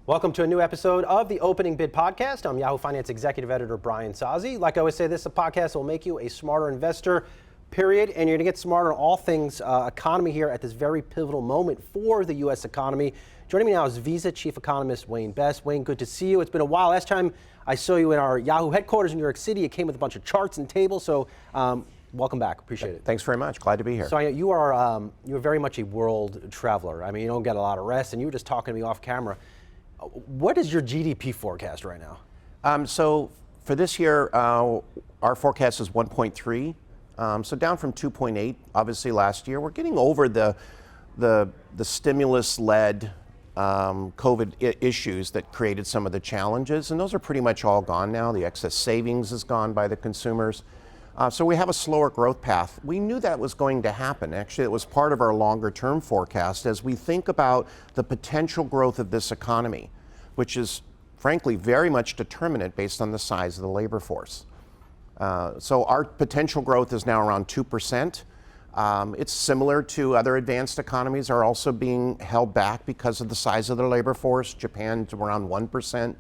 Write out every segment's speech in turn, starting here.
Welcome to a new episode of the Opening Bid Podcast. I'm Yahoo Finance Executive Editor Brian Sozzi. Like I always say, this is a podcast that will make you a smarter investor, period. And you're going to get smarter on all things economy here at this very pivotal moment for the U.S. economy. Joining me now is Visa Chief Economist Wayne Best. Wayne, good to see you. It's been a while. Last time I saw you in our Yahoo headquarters in New York City, it came with a bunch of charts and tables. So welcome back. Appreciate it. Thanks very much. Glad to be here. So you're very much a world traveler. I mean, you don't get a lot of rest, and you were just talking to me off camera. What is your GDP forecast right now? So for this year, our forecast is 1.3, so down from 2.8, obviously last year. We're getting over the stimulus-led COVID issues that created some of the challenges, and those are pretty much all gone now. The excess savings is gone by the consumers. So we have a slower growth path. We knew that was going to happen. Actually, it was part of our longer term forecast as we think about the potential growth of this economy, which is frankly very much determinant based on the size of the labor force. So our potential growth is now around 2%. It's similar to other advanced economies are also being held back because of the size of their labor force. Japan's around 1%.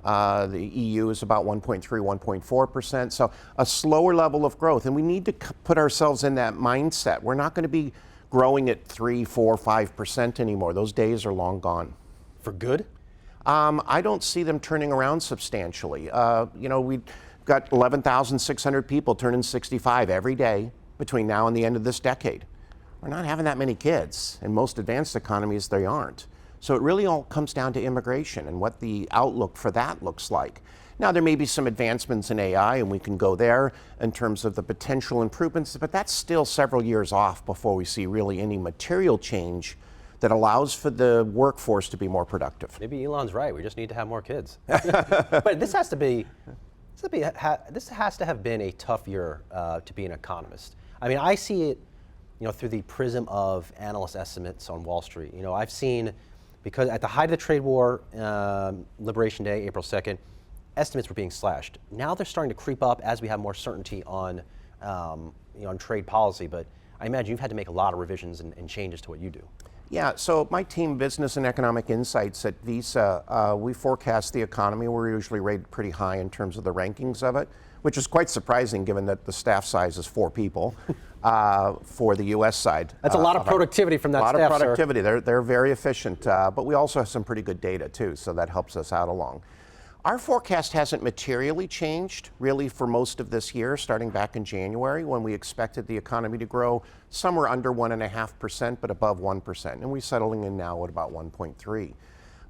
The EU is about 1.3, 1.4%. So a slower level of growth. And we need to put ourselves in that mindset. We're not going to be growing at 3, 4, 5% anymore. Those days are long gone. For good? I don't see them turning around substantially. We've got 11,600 people turning 65 every day between now and the end of this decade. We're not having that many kids. In most advanced economies, they aren't. So it really all comes down to immigration and what the outlook for that looks like. Now, there may be some advancements in AI, and we can go there in terms of the potential improvements, but that's still several years off before we see really any material change that allows for the workforce to be more productive. Maybe Elon's right. We just need to have more kids. But this has to have been a tough year to be an economist. I mean, I see it, through the prism of analyst estimates on Wall Street. I've seen, because at the height of the trade war, Liberation Day, April 2nd, estimates were being slashed. Now they're starting to creep up as we have more certainty on trade policy. But I imagine you've had to make a lot of revisions and changes to what you do. Yeah, so my team, Business and Economic Insights at Visa, we forecast the economy. We're usually rated pretty high in terms of the rankings of it, which is quite surprising given that the staff size is 4 people for the U.S. side. That's a lot of productivity from that staff, A lot of productivity. They're very efficient, but we also have some pretty good data too, so that helps us out along. Our forecast hasn't materially changed really for most of this year, starting back in January when we expected the economy to grow somewhere under 1.5%, but above 1%. And we're settling in now at about 1.3.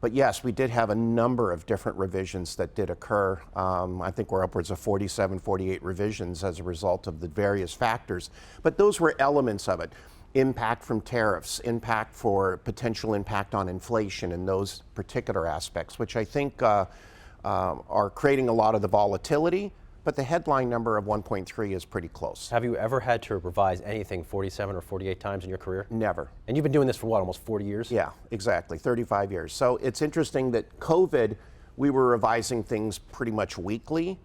But yes, we did have a number of different revisions that did occur. I think we're upwards of 47, 48 revisions as a result of the various factors. But those were elements of it. Impact from tariffs, potential impact on inflation and those particular aspects, which I think are creating a lot of the volatility, but the headline number of 1.3 is pretty close. Have you ever had to revise anything 47 or 48 times in your career? Never. And you've been doing this for what, almost 40 years? Yeah, exactly, 35 years. So it's interesting that COVID, we were revising things pretty much weekly,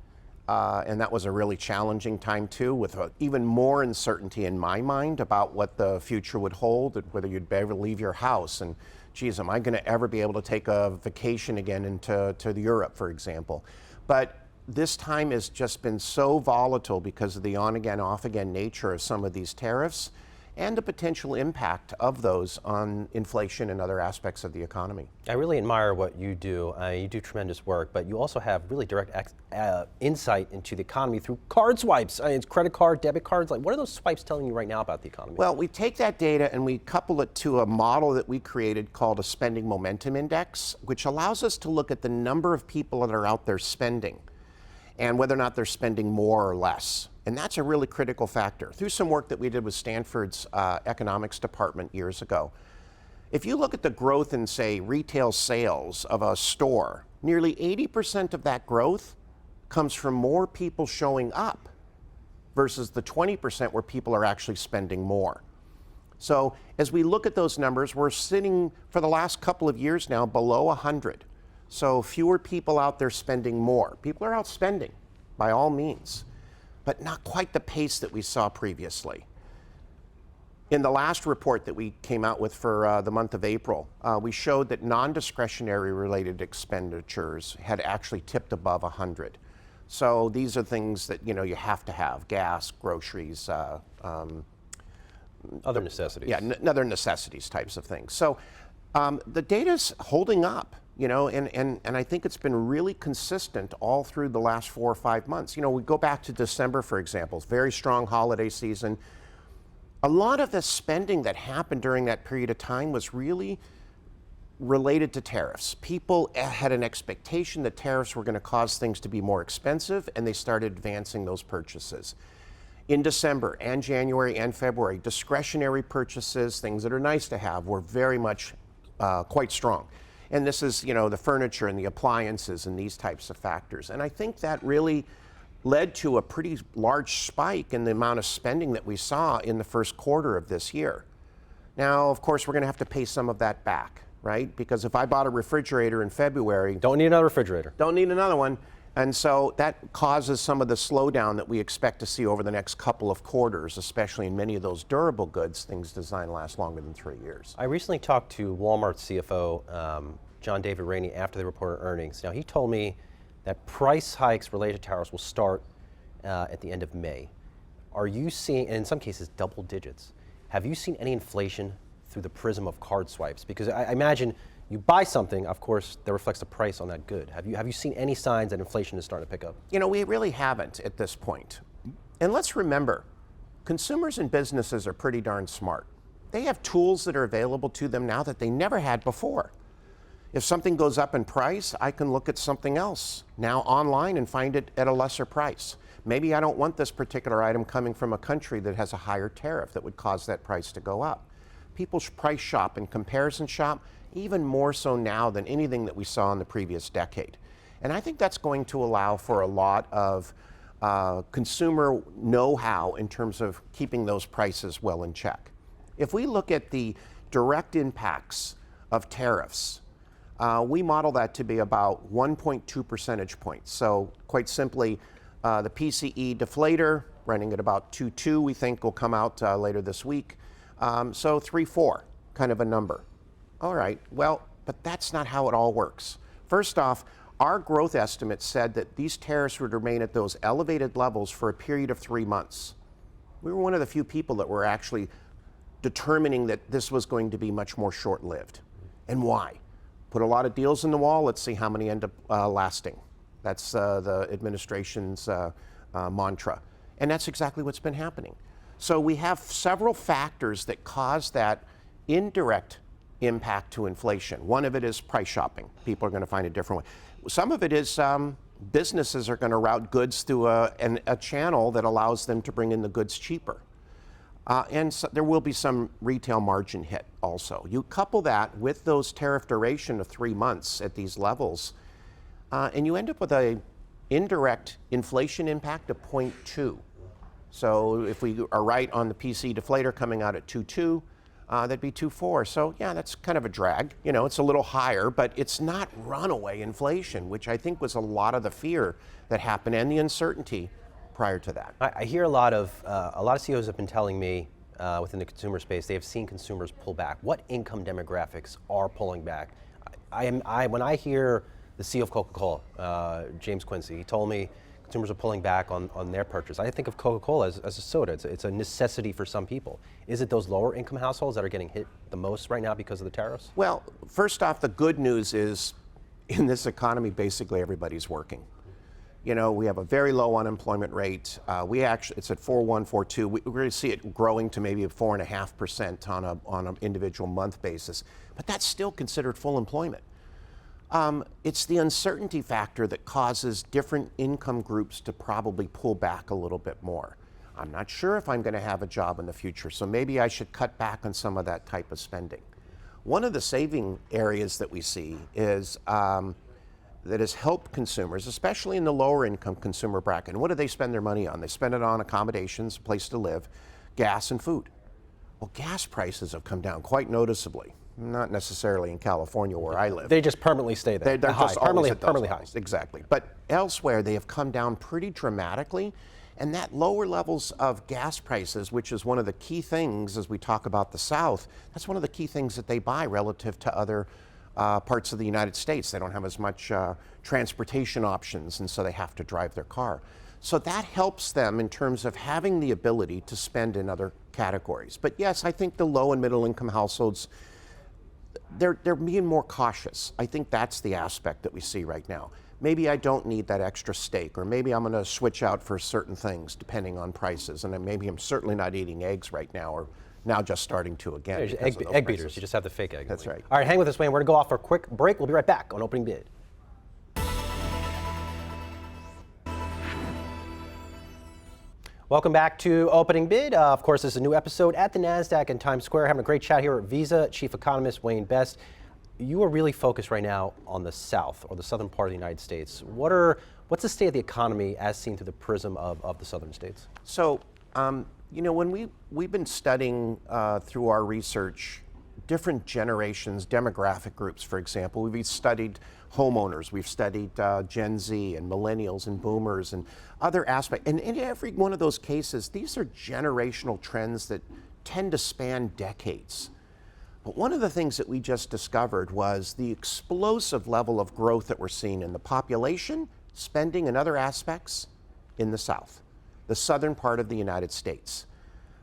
and that was a really challenging time too, with even more uncertainty in my mind about what the future would hold, and whether you'd ever leave your house, and geez, am I going to ever be able to take a vacation again into Europe, for example? But this time has just been so volatile because of the on-again, off-again nature of some of these tariffs and the potential impact of those on inflation and other aspects of the economy. I really admire what you do. You do tremendous work, but you also have really direct insight into the economy through card swipes. It's credit card, debit cards. Like, what are those swipes telling you right now about the economy? Well, we take that data and we couple it to a model that we created called a spending momentum index, which allows us to look at the number of people that are out there spending and whether or not they're spending more or less. And that's a really critical factor. Through some work that we did with Stanford's economics department years ago, if you look at the growth in, say, retail sales of a store, nearly 80% of that growth comes from more people showing up versus the 20% where people are actually spending more. So as we look at those numbers, we're sitting for the last couple of years now below 100. So fewer people out there spending more. People are out spending by all means, but not quite the pace that we saw previously. In the last report that we came out with for the month of April, we showed that non-discretionary related expenditures had actually tipped above 100. So these are things that you have to have: gas, groceries, Other necessities. yeah, other necessities types of things. So the data's holding up, and I think it's been really consistent all through the last 4 or 5 months. We go back to December, for example, very strong holiday season. A lot of the spending that happened during that period of time was really related to tariffs. People had an expectation that tariffs were going to cause things to be more expensive, and they started advancing those purchases. In December and January and February, discretionary purchases, things that are nice to have, were very much quite strong. And this is, the furniture and the appliances and these types of factors. And I think that really led to a pretty large spike in the amount of spending that we saw in the first quarter of this year. Now, of course, we're going to have to pay some of that back, right? Because if I bought a refrigerator in February, Don't need another refrigerator. don't need another one. And so that causes some of the slowdown that we expect to see over the next couple of quarters, especially in many of those durable goods, things designed to last longer than 3 years. I recently talked to Walmart's CFO, John David Rainey, after they reported earnings. Now, he told me that price hikes related to tariffs will start at the end of May. Are you seeing, and in some cases, double digits? Have you seen any inflation through the prism of card swipes? Because I imagine you buy something, of course, that reflects the price on that good. Have you seen any signs that inflation is starting to pick up? We really haven't at this point. And let's remember, consumers and businesses are pretty darn smart. They have tools that are available to them now that they never had before. If something goes up in price, I can look at something else now online and find it at a lesser price. Maybe I don't want this particular item coming from a country that has a higher tariff that would cause that price to go up. People price shop and comparison shop even more so now than anything that we saw in the previous decade. And I think that's going to allow for a lot of consumer know-how in terms of keeping those prices well in check. If we look at the direct impacts of tariffs, we model that to be about 1.2 percentage points. So quite simply, the PCE deflator running at about 2.2, we think will come out later this week. So 3.4 kind of a number. All right, well, but that's not how it all works. First off, our growth estimate said that these tariffs would remain at those elevated levels for a period of 3 months. We were one of the few people that were actually determining that this was going to be much more short-lived. And why? Put a lot of deals in the wall, let's see how many end up lasting. That's the administration's mantra. And that's exactly what's been happening. So we have several factors that cause that indirect impact to inflation. One of it is price shopping. People are going to find a different way. Some of it is businesses are going to route goods through a channel that allows them to bring in the goods cheaper. And so there will be some retail margin hit also. You couple that with those tariff duration of 3 months at these levels, and you end up with an indirect inflation impact of 0.2. So if we are right on the PC deflator coming out at 2.2, that'd be 2.4. So yeah, that's kind of a drag. It's a little higher, but it's not runaway inflation, which I think was a lot of the fear that happened and the uncertainty prior to that. I hear a lot of CEOs have been telling me within the consumer space they have seen consumers pull back. What income demographics are pulling back? When I hear the CEO of Coca-Cola, James Quincy, he told me consumers are pulling back on their purchase. I think of Coca-Cola as a soda. It's a necessity for some people. Is it those lower income households that are getting hit the most right now because of the tariffs? Well, first off, the good news is in this economy, basically everybody's working. We have a very low unemployment rate. It's at 4.1, 4.2. We're going to see it growing to maybe 4.5% on an individual month basis, but that's still considered full employment. It's the uncertainty factor that causes different income groups to probably pull back a little bit more. I'm not sure if I'm going to have a job in the future, so maybe I should cut back on some of that type of spending. One of the saving areas that we see is that has helped consumers, especially in the lower income consumer bracket. And what do they spend their money on? They spend it on accommodations, a place to live, gas, and food. Well, gas prices have come down quite noticeably. Not necessarily in California where I live. They just permanently stay there. They're just permanently high. Exactly. But elsewhere, they have come down pretty dramatically. And that lower levels of gas prices, which is one of the key things as we talk about the South, that's one of the key things that they buy relative to other parts of the United States. They don't have as much transportation options, and so they have to drive their car. So that helps them in terms of having the ability to spend in other categories. But yes, I think the low and middle income households, they're being more cautious. I think that's the aspect that we see right now. Maybe I don't need that extra steak, or maybe I'm going to switch out for certain things depending on prices. And then maybe I'm certainly not eating eggs right now, or now just starting to again. Yeah, egg beaters. You just have the fake egg. That's right. All right, hang with us, Wayne. We're going to go off for a quick break. We'll be right back on Opening Bid. Welcome back to Opening Bid. Of course, this is a new episode at the NASDAQ in Times Square. Having a great chat here at Visa, Chief Economist Wayne Best. You are really focused right now on the South, or the southern part of the United States. What's the state of the economy as seen through the prism of the southern states? So, you know, when we've been studying through our research different generations, demographic groups, for example. We've studied homeowners, we've studied Gen Z and millennials and boomers and other aspects. And in every one of those cases, these are generational trends that tend to span decades. But one of the things that we just discovered was the explosive level of growth that we're seeing in the population, spending, and other aspects in the South, the southern part of the United States.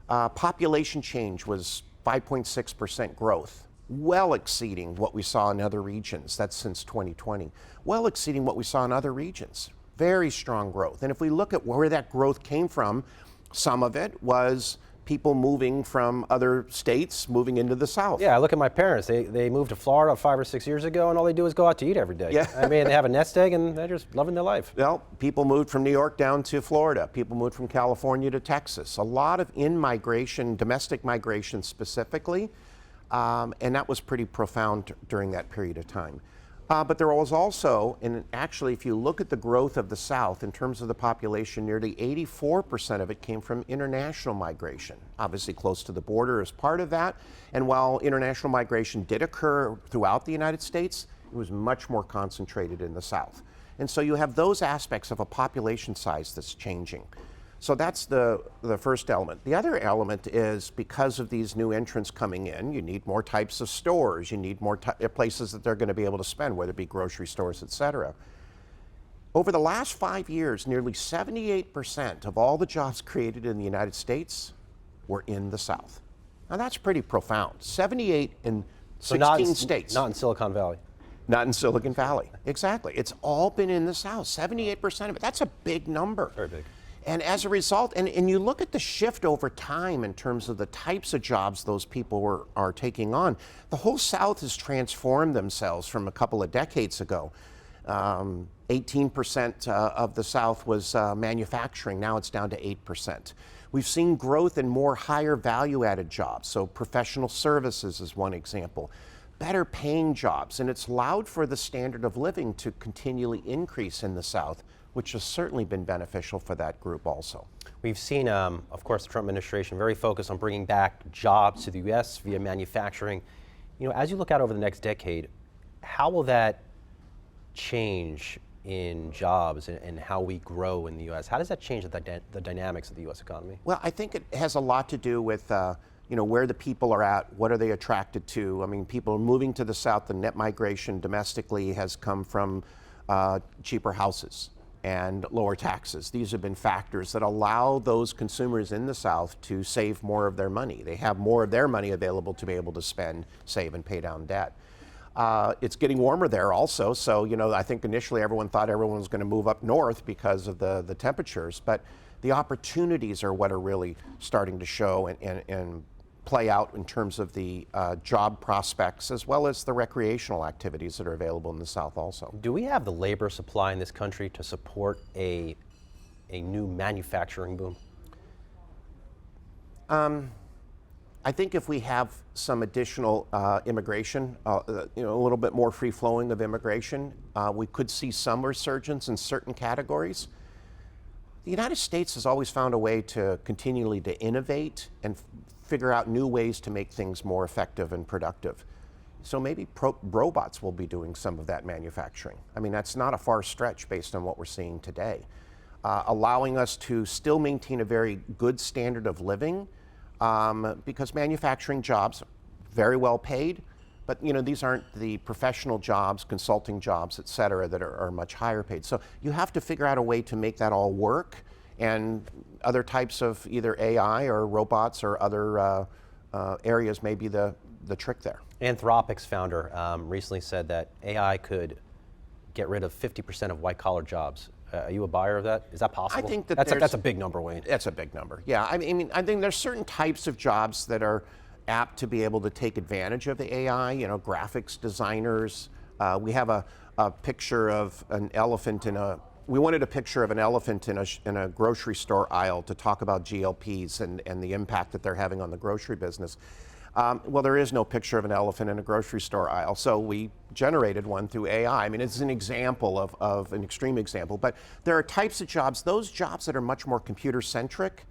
Population change was 5.6% growth, well exceeding what we saw in other regions. That's since 2020. Well exceeding what we saw in other regions. Very strong growth. And if we look at where that growth came from, some of it was people moving from other states, moving into the South. Yeah, I look at my parents. They moved to Florida 5 or 6 years ago, and all they do is go out to eat every day. Yeah. I mean, they have a nest egg, and they're just loving their life. Well, people moved from New York down to Florida. People moved from California to Texas. A lot of in-migration, domestic migration specifically, and that was pretty profound during that period of time. But there was also, and actually if you look at the growth of the South in terms of the population, nearly 84% of it came from international migration. Obviously close to the border as part of that. And while international migration did occur throughout the United States, it was much more concentrated in the South. And so you have those aspects of a population size that's changing. So that's the first element. The other element is because of these new entrants coming in, you need more types of stores, you need more places that they're going to be able to spend, whether it be grocery stores, et cetera. Over the last 5 years, nearly 78% of all the jobs created in the United States were in the South. Now that's pretty profound. 78 in 16 states. Not in Silicon Valley. Not in Silicon Valley, exactly. It's all been in the South, 78% of it. That's a big number. Very big. And as a result, and you look at the shift over time in terms of the types of jobs those people are taking on, the whole South has transformed themselves from a couple of decades ago. 18% of the South was manufacturing, now it's down to 8%. We've seen growth in more higher value-added jobs, so professional services is one example. Better paying jobs, and it's allowed for the standard of living to continually increase in the South, which has certainly been beneficial for that group also. We've seen, of course, the Trump administration very focused on bringing back jobs to the U.S. via manufacturing. You know, as you look out over the next decade, how will that change in jobs and how we grow in the U.S.? How does that change the dynamics of the U.S. economy? Well, I think it has a lot to do with you know, where the people are at, what are they attracted to? I mean, people are moving to the South. The net migration domestically has come from cheaper houses and lower taxes. These have been factors that allow those consumers in the South to save more of their money. They have more of their money available to be able to spend, save, and pay down debt. It's getting warmer there also, so you know, I think initially everyone thought everyone was going to move up north because of the temperatures, but the opportunities are what are really starting to show and play out in terms of the job prospects as well as the recreational activities that are available in the South also. Do we have the labor supply in this country to support a new manufacturing boom? I think if we have some additional immigration, you know, a little bit more free flowing of immigration, we could see some resurgence in certain categories. The United States has always found a way to continually to innovate and figure out new ways to make things more effective and productive. So maybe robots will be doing some of that manufacturing. I mean, that's not a far stretch based on what we're seeing today. allowing us to still maintain a very good standard of living, because manufacturing jobs very well paid, but these aren't the professional jobs, consulting jobs, et cetera, that are much higher paid. So you have to figure out a way to make that all work, and other types of either AI or robots or other areas may be the trick there. Anthropic's founder recently said that AI could get rid of 50% of white-collar jobs. Are you a buyer of that? Is that possible? I think that that's a big number, Wayne. That's a big number. Yeah, I mean, I think there's certain types of jobs that are apt to be able to take advantage of the AI. Graphics designers. We have a picture of an elephant we wanted a picture of an elephant in a grocery store aisle to talk about GLPs and the impact that they're having on the grocery business. Well, there is no picture of an elephant in a grocery store aisle, so we generated one through AI. I mean, it's an example of an extreme example, but there are types of jobs, those jobs that are much more computer-centric,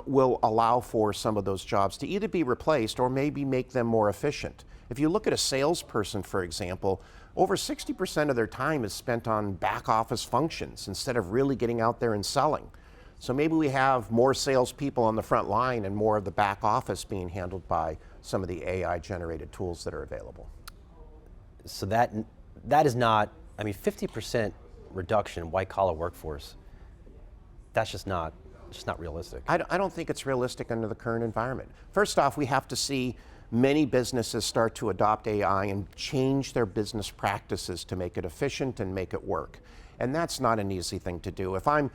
will allow for some of those jobs to either be replaced or maybe make them more efficient. If you look at a salesperson, for example, over 60% of their time is spent on back office functions instead of really getting out there and selling. So maybe we have more salespeople on the front line and more of the back office being handled by some of the AI-generated tools that are available. So that is not, 50% reduction in white-collar workforce, that's just not realistic. I don't think it's realistic under the current environment. First off, we have to see many businesses start to adopt AI and change their business practices to make it efficient and make it work. And that's not an easy thing to do. If I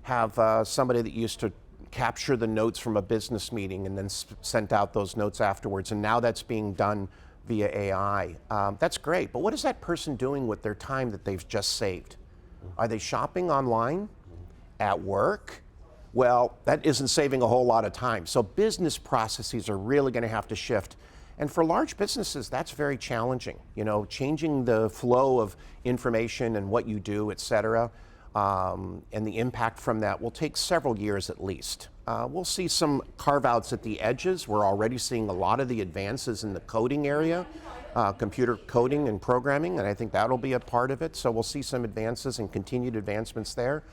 have somebody that used to capture the notes from a business meeting and then sent out those notes afterwards, and now that's being done via AI, that's great. But what is that person doing with their time that they've just saved? Are they shopping online? At work? Well, that isn't saving a whole lot of time. So business processes are really going to have to shift. And for large businesses, that's very challenging. Changing the flow of information and what you do, et cetera, and the impact from that will take several years at least. We'll see some carve-outs at the edges. We're already seeing a lot of the advances in the coding area, computer coding and programming, and I think that'll be a part of it. So we'll see some advances and continued advancements there.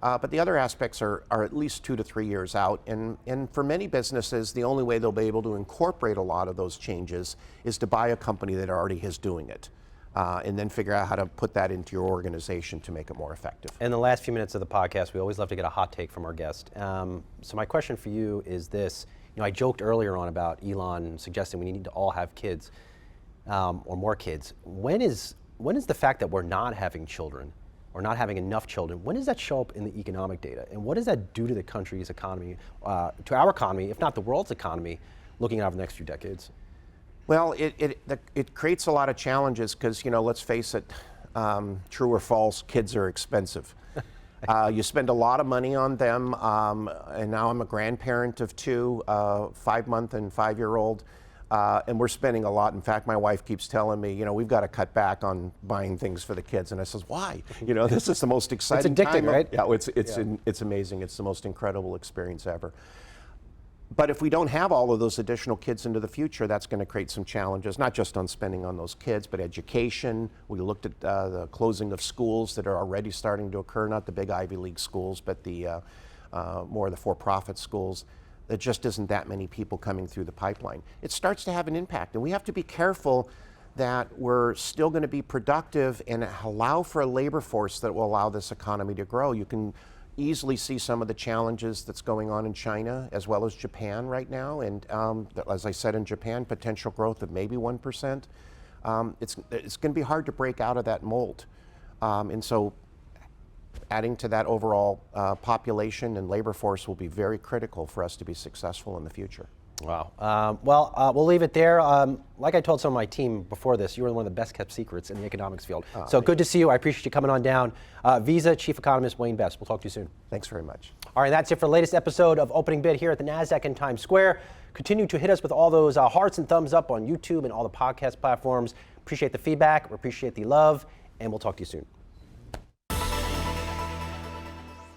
But the other aspects are at least 2 to 3 years out. And for many businesses, the only way they'll be able to incorporate a lot of those changes is to buy a company that already is doing it, and then figure out how to put that into your organization to make it more effective. In the last few minutes of the podcast, we always love to get a hot take from our guest. So my question for you is this. I joked earlier on about Elon suggesting we need to all have kids, or more kids. When is the fact that we're not having children, or not having enough children, when does that show up in the economic data? And what does that do to the country's economy, to our economy, if not the world's economy, looking out over the next few decades? Well, it creates a lot of challenges because, let's face it, true or false, kids are expensive. You spend a lot of money on them, and now I'm a grandparent of 2, 5-month and 5-year-old. And we're spending a lot. In fact, my wife keeps telling me, we've got to cut back on buying things for the kids. And I says, why? This is the most exciting it's addicting, time. Right? Yeah, it's amazing. It's the most incredible experience ever. But if we don't have all of those additional kids into the future, that's going to create some challenges, not just on spending on those kids, but education. We looked at the closing of schools that are already starting to occur, not the big Ivy League schools, but the more of the for-profit schools. There just isn't that many people coming through the pipeline. It starts to have an impact, and we have to be careful that we're still going to be productive and allow for a labor force that will allow this economy to grow. You can easily see some of the challenges that's going on in China as well as Japan right now, and as I said, in Japan, potential growth of maybe 1%. It's going to be hard to break out of that mold, and so adding to that overall population and labor force will be very critical for us to be successful in the future. Wow. We'll leave it there. Like I told some of my team before this, you were one of the best kept secrets in the economics field. So good to see you. I appreciate you coming on down. Visa Chief Economist Wayne Best. We'll talk to you soon. Thanks very much. All right, that's it for the latest episode of Opening Bid here at the NASDAQ in Times Square. Continue to hit us with all those hearts and thumbs up on YouTube and all the podcast platforms. Appreciate the feedback. We appreciate the love, and we'll talk to you soon.